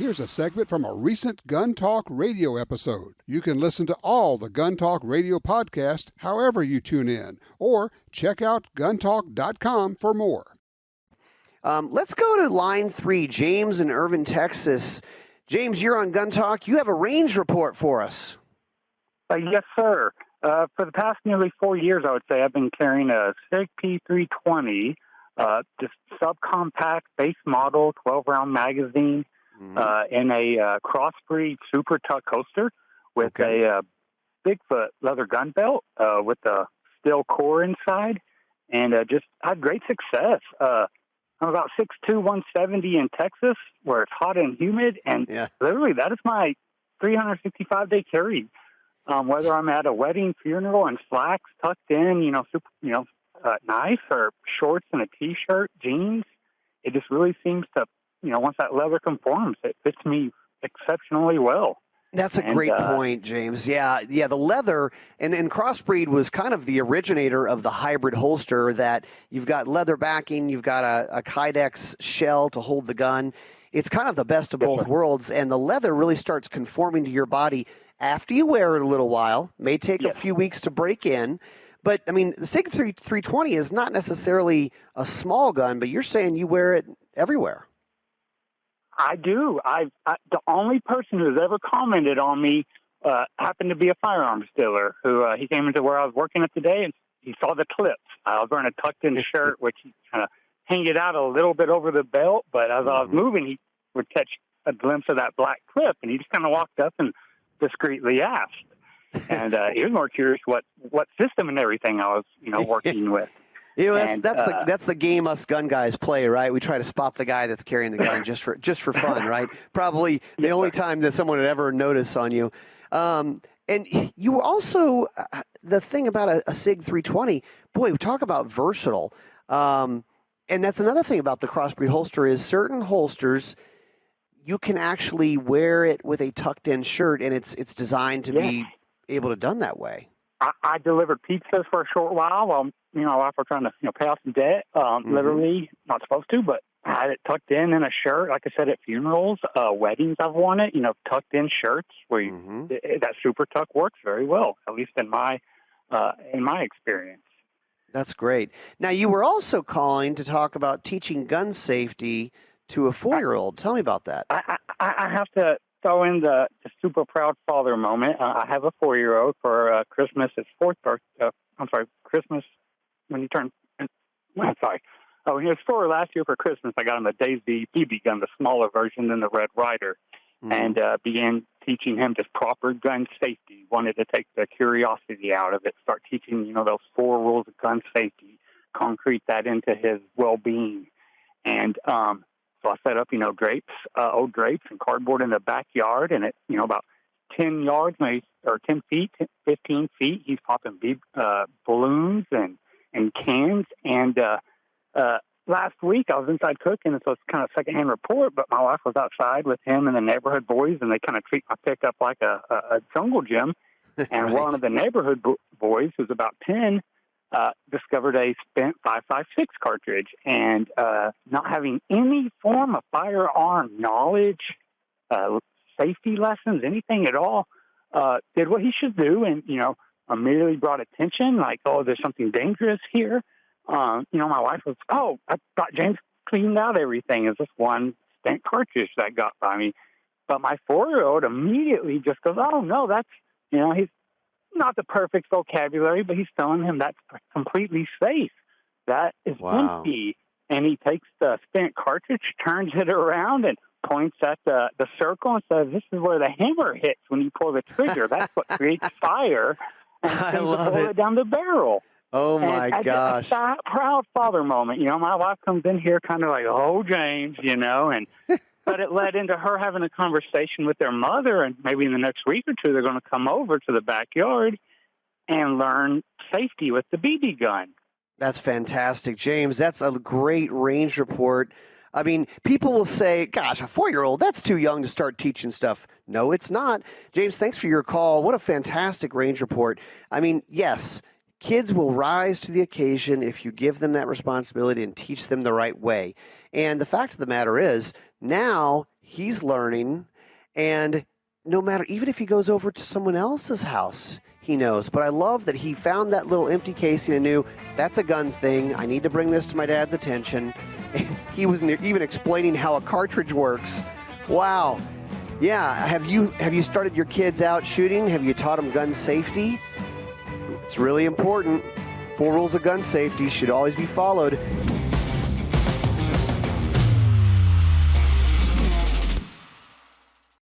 Here's a segment from a recent Gun Talk radio episode. You can listen to all the Gun Talk radio podcasts however you tune in, or check out guntalk.com for more. Let's go to line 3, James in Irving, Texas. James, you're on Gun Talk. You have a range report for us. Yes, sir. For the past nearly 4 years, I would say, I've been carrying a SIG P320, just subcompact base model, 12-round magazine, in a CrossBreed SuperTuck holster with a Bigfoot leather gun belt with a steel core inside, and just had great success. I'm about 6'2", 170 in Texas, where it's hot and humid, and literally that is my 365-day carry. Whether I'm at a wedding, funeral, and slacks tucked in, nice, or shorts and a T-shirt, jeans, it just really seems to, once that leather conforms, it fits me exceptionally well. That's a great point, James. Yeah, the leather, and CrossBreed was kind of the originator of the hybrid holster that you've got leather backing, you've got a Kydex shell to hold the gun. It's kind of the best of both worlds, and the leather really starts conforming to your body after you wear it a little while. May take a few weeks to break in, but, I mean, the SIG 320 is not necessarily a small gun, but you're saying you wear it everywhere. I do. The only person who's ever commented on me happened to be a firearms dealer who he came into where I was working at today, and he saw the clips. I was wearing a tucked-in shirt, which he kind of hang it out a little bit over the belt, but as I was moving, he would catch a glimpse of that black clip, and he just kind of walked up and discreetly asked. And he was more curious what system and everything I was, working with. That's the game us gun guys play, right? We try to spot the guy that's carrying the gun just for fun, right? Probably the only time that someone would ever notice on you. And you also, the thing about a SIG 320, boy, we talk about versatile. And that's another thing about the CrossBreed holster is certain holsters, you can actually wear it with a tucked-in shirt, and it's designed to be able to done that way. I delivered pizzas for a short while my wife was trying to pay off some debt. Literally, not supposed to, but I had it tucked in a shirt. Like I said, at funerals, weddings, I've worn it. Tucked in shirts where that SuperTuck works very well, at least in my experience. That's great. Now, you were also calling to talk about teaching gun safety to a 4-year-old. Tell me about that. I have to throw in the super proud father moment. I have a 4-year-old for Christmas. His fourth birthday. Christmas when he turned. When he was 4 last year for Christmas, I got him a Daisy BB gun, the smaller version than the Red Ryder, and began teaching him just proper gun safety. Wanted to take the curiosity out of it, start teaching those 4 rules of gun safety, concrete that into his well-being, and so I set up drapes, old drapes and cardboard in the backyard, and at about 10 yards, maybe, or 10 feet, 15 feet, he's popping balloons and cans. And last week I was inside cooking, and so it's kind of secondhand report, but my wife was outside with him and the neighborhood boys, and they kind of treat my pickup like a jungle gym. And one of the neighborhood boys, who's about 10, discovered a spent 5.56 cartridge, and not having any form of firearm knowledge, safety lessons, anything at all, did what he should do, and immediately brought attention, like, oh, there's something dangerous here. My wife was, I thought James cleaned out everything. It's just one spent cartridge that got by me. But my 4-year-old immediately just goes, oh no, that's he's not the perfect vocabulary, but he's telling him that's completely safe. That is empty. And he takes the spent cartridge, turns it around, and points at the circle and says, this is where the hammer hits when you pull the trigger. That's what creates fire. And I love it down the barrel. Oh, my gosh. That proud father moment. My wife comes in here kind of like, oh, James, and but it led into her having a conversation with their mother, and maybe in the next week or two they're going to come over to the backyard and learn safety with the BB gun. That's fantastic, James. That's a great range report. I mean, people will say, gosh, a 4-year-old, that's too young to start teaching stuff. No, it's not. James, thanks for your call. What a fantastic range report. I mean, yes, kids will rise to the occasion if you give them that responsibility and teach them the right way. And the fact of the matter is, now he's learning, and no matter, even if he goes over to someone else's house, he knows. But I love that he found that little empty casing and knew, that's a gun thing. I need to bring this to my dad's attention. He was even explaining how a cartridge works. Wow. Yeah, have you started your kids out shooting? Have you taught them gun safety? It's really important. 4 rules of gun safety should always be followed.